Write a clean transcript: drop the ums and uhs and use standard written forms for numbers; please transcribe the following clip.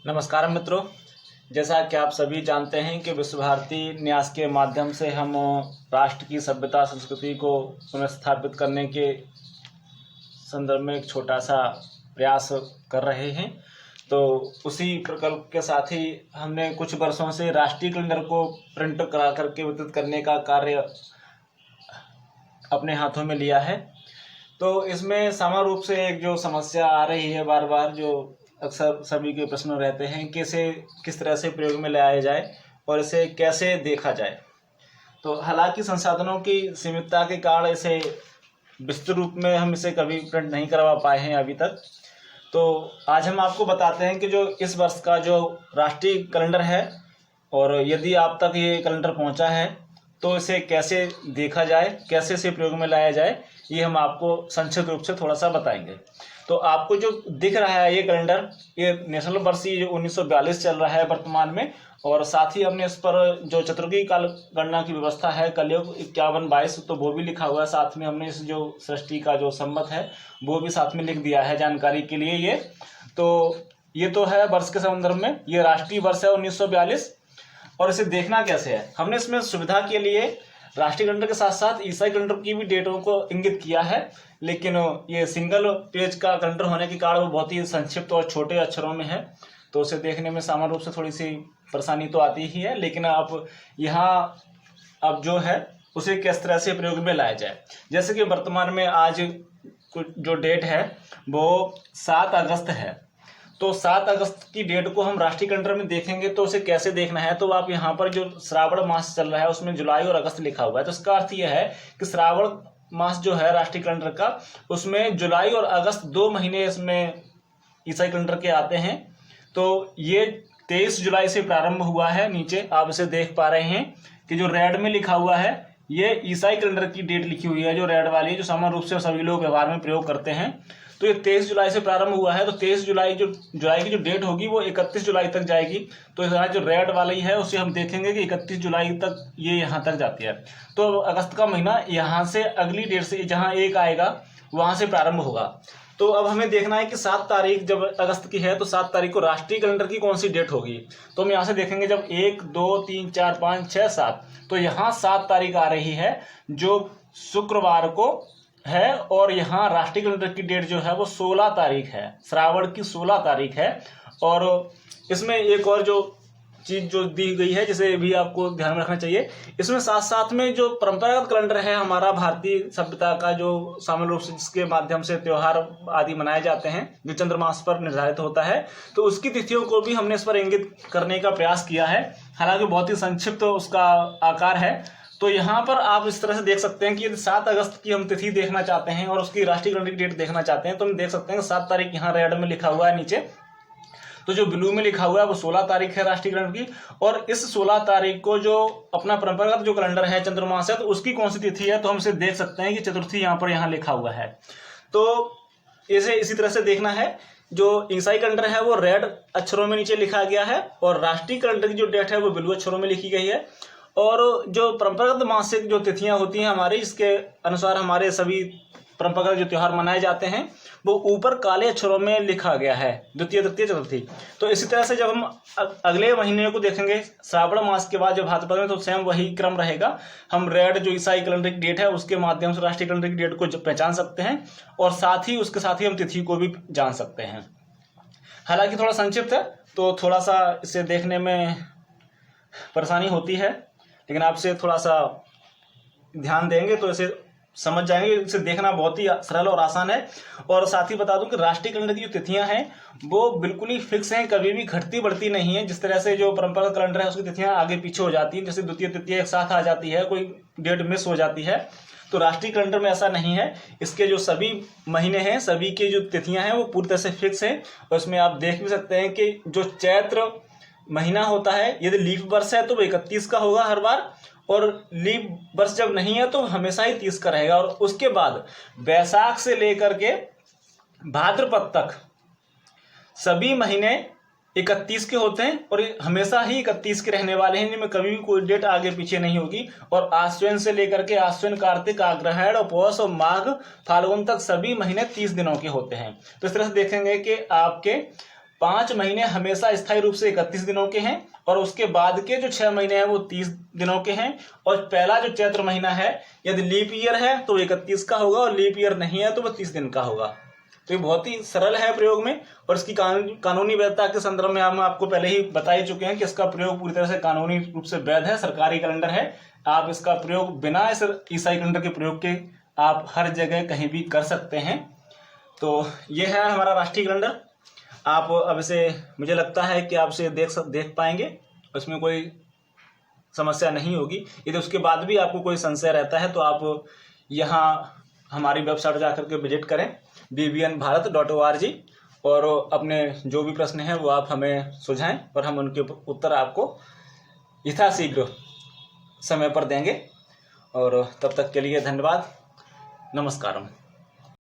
नमस्कार मित्रों। जैसा कि आप सभी जानते हैं कि विश्व भारती न्यास के माध्यम से हम राष्ट्र की सभ्यता संस्कृति को पुनर्स्थापित करने के संदर्भ में एक छोटा सा प्रयास कर रहे हैं। तो उसी प्रकल्प के साथ ही हमने कुछ वर्षों से राष्ट्रीय कैलेंडर को प्रिंट करा करके वितरित करने का कार्य अपने हाथों में लिया है। तो इसमें सामान्य रूप से एक जो समस्या आ रही है बार बार, जो अक्सर सभी के प्रश्न रहते हैं कि इसे किस तरह से प्रयोग में लाया जाए और इसे कैसे देखा जाए। तो हालांकि संसाधनों की सीमितता के कारण इसे विस्तृत रूप में हम इसे कभी प्रिंट नहीं करवा पाए हैं अभी तक। तो आज हम आपको बताते हैं कि जो इस वर्ष का जो राष्ट्रीय कैलेंडर है और यदि आप तक ये कैलेंडर पहुंचा है तो इसे कैसे देखा जाए, कैसे इसे प्रयोग में लाया जाए, ये हम आपको संक्षिप्त रूप से थोड़ा सा बताएंगे। तो आपको जो दिख रहा है ये कैलेंडर, ये नेशनल वर्ष जो 1942 चल रहा है वर्तमान में, और साथ ही हमने इस पर जो चतुर्युगी काल गणना की व्यवस्था है कलयुग 51-22 तो वो भी लिखा हुआ है। साथ में हमने इस जो सृष्टि का जो संवत है वो भी साथ में लिख दिया है जानकारी के लिए। ये तो है वर्ष के संदर्भ में, ये राष्ट्रीय वर्ष है 1942। और इसे देखना कैसे है, हमने इसमें सुविधा के लिए राष्ट्रीय कैलेंडर के साथ साथ ईसाई कैलेंडर की भी डेटों को इंगित किया है, लेकिन ये सिंगल पेज का कैलेंडर होने के कारण वो बहुत ही संक्षिप्त और छोटे अक्षरों में है, तो उसे देखने में सामान्य रूप से थोड़ी सी परेशानी तो आती ही है। लेकिन आप यहाँ अब जो है उसे किस तरह से प्रयोग में लाया जाए, जैसे कि वर्तमान में आज जो डेट है वो 7 अगस्त है। तो 7 अगस्त की डेट को हम राष्ट्रीय कैलेंडर में देखेंगे तो उसे कैसे देखना है, तो आप यहाँ पर जो श्रावण मास चल रहा है उसमें जुलाई और अगस्त लिखा हुआ है। तो इसका अर्थ यह है कि श्रावण मास जो है राष्ट्रीय कैलेंडर का, उसमें जुलाई और अगस्त 2 महीने इसमें ईसाई कैलेंडर के आते हैं। तो ये 23 जुलाई से प्रारंभ हुआ है। नीचे आप इसे देख पा रहे हैं कि जो रेड में लिखा हुआ है ये ईसाई कैलेंडर की डेट लिखी हुई है, जो रेड वाली है, जो सामान्य रूप से सभी लोग व्यवहार में प्रयोग करते हैं। तो ये 23 जुलाई से प्रारंभ हुआ है। तो 23 जुलाई की जो डेट होगी वो 31 जुलाई तक जाएगी। तो यहाँ जो रेड वाली है उसे हम देखेंगे कि 31 जुलाई तक ये यहाँ तक जाती है। तो अगस्त का महीना यहाँ से अगली डेट से जहाँ 1 आएगा वहां से प्रारंभ होगा। तो अब हमें देखना है कि 7 तारीख जब अगस्त की है तो 7 तारीख को राष्ट्रीय कैलेंडर की कौन सी डेट होगी। तो हम यहाँ से देखेंगे जब 1 2 3 4 5 6 7, तो यहाँ 7 तारीख आ रही है जो शुक्रवार को है। और यहाँ राष्ट्रीय कैलेंडर की डेट जो है वो 16 तारीख है, श्रावण की 16 तारीख है। और इसमें एक और जो चीज जो दी गई है जिसे भी आपको ध्यान में रखना चाहिए, इसमें साथ साथ में जो परंपरागत कैलेंडर है हमारा भारतीय सभ्यता का, जो सामान्य रूप से जिसके माध्यम से त्योहार आदि मनाए जाते हैं, जो चंद्रमास पर निर्धारित होता है, तो उसकी तिथियों को भी हमने इस पर इंगित करने का प्रयास किया है। हालांकि बहुत ही संक्षिप्त उसका आकार है। तो यहाँ पर आप इस तरह से देख सकते हैं कि यदि 7 अगस्त की हम तिथि देखना चाहते हैं और उसकी राष्ट्रीय कैलेंडर की डेट देखना चाहते हैं तो हम देख सकते हैं कि 7 तारीख यहाँ रेड में लिखा हुआ है नीचे, तो जो ब्लू में लिखा हुआ है वो 16 तारीख है राष्ट्रीय कैलेंडर की। और इस 16 तारीख को जो अपना परंपरागत जो कैलेंडर है चंद्रमास है, तो उसकी कौन सी तिथि है, तो हम इसे देख सकते हैं कि चतुर्थी यहाँ लिखा हुआ है। तो इसे इसी तरह से देखना है। जो ईसाई कैलेंडर है वो रेड अक्षरों में नीचे लिखा गया है और राष्ट्रीय कैलेंडर की जो डेट है वो ब्लू अक्षरों में लिखी गई है। और जो परंपरागत मासिक जो तिथियां होती हैं हमारी, इसके अनुसार हमारे सभी परंपरागत जो त्योहार मनाए जाते हैं वो ऊपर काले अक्षरों में लिखा गया है, द्वितीय तृतीय चतुर्थी। तो इसी तरह से जब हम अगले महीने को देखेंगे श्रावण मास के बाद जब भाद्रपद में, तो सेम वही क्रम रहेगा। हम रेड जो ईसाई कैलेंडर की डेट है उसके माध्यम से राष्ट्रीय कैलेंडर की डेट को पहचान सकते हैं और साथ ही उसके साथ ही हम तिथि को भी जान सकते हैं। हालांकि थोड़ा संक्षिप्त है तो थोड़ा सा इसे देखने में परेशानी होती है, लेकिन आप इसे थोड़ा सा ध्यान देंगे तो इसे समझ जाएंगे। इसे देखना बहुत ही सरल और आसान है। और साथ ही बता दूं कि राष्ट्रीय कैलेंडर की जो तिथियां हैं वो बिल्कुल ही फिक्स हैं, कभी भी घटती बढ़ती नहीं है। जिस तरह से जो परंपरागत कैलेंडर है उसकी तिथियां आगे पीछे हो जाती हैं, जैसे द्वितीय तृतीय एक साथ आ जाती है, कोई डेट मिस हो जाती है, तो राष्ट्रीय कैलेंडर में ऐसा नहीं है। इसके जो सभी महीने हैं, सभी की जो तिथियां हैं वो पूरी तरह से फिक्स है। और इसमें आप देख भी सकते हैं कि जो चैत्र महीना होता है, यदि लीप वर्ष है तो वो 31 का होगा हर बार, और लीप वर्ष जब नहीं है तो हमेशा ही 30 का रहेगा। और उसके बाद वैशाख से लेकर के भाद्रपद तक सभी महीने 31 के होते हैं और ये हमेशा ही 31 के रहने वाले हैं, जिनमें कभी भी कोई डेट आगे पीछे नहीं होगी। और आश्विन से लेकर के आश्विन, कार्तिक, अग्रहायण और पौष और माघ, फाल्गुन तक सभी महीने 30 दिनों के होते हैं। तो इस तरह से देखेंगे कि आपके 5 महीने हमेशा स्थायी रूप से 31 दिनों के हैं और उसके बाद के जो 6 महीने हैं वो 30 दिनों के हैं। और पहला जो चैत्र महीना है यदि लीप ईयर है तो 31 का होगा और लीप ईयर नहीं है तो वो 30 दिन का होगा। तो ये बहुत ही सरल है प्रयोग में और इसकी कानूनी वैधता के संदर्भ में हम आपको पहले ही बता ही चुके हैं कि इसका प्रयोग पूरी तरह से कानूनी रूप से वैध है, सरकारी कैलेंडर है। आप इसका प्रयोग बिना इस ईसाई कैलेंडर के प्रयोग के आप हर जगह कहीं भी कर सकते हैं। तो ये है हमारा राष्ट्रीय कैलेंडर। आप अब इसे मुझे लगता है कि आप इसे देख पाएंगे, उसमें कोई समस्या नहीं होगी। यदि उसके बाद भी आपको कोई संशय रहता है तो आप यहाँ हमारी वेबसाइट जाकर के विजिट करें bbnbharat.org और अपने जो भी प्रश्न हैं वो आप हमें सुझाएं और हम उनके उत्तर आपको यथाशीघ्र समय पर देंगे। और तब तक के लिए धन्यवाद, नमस्कारम।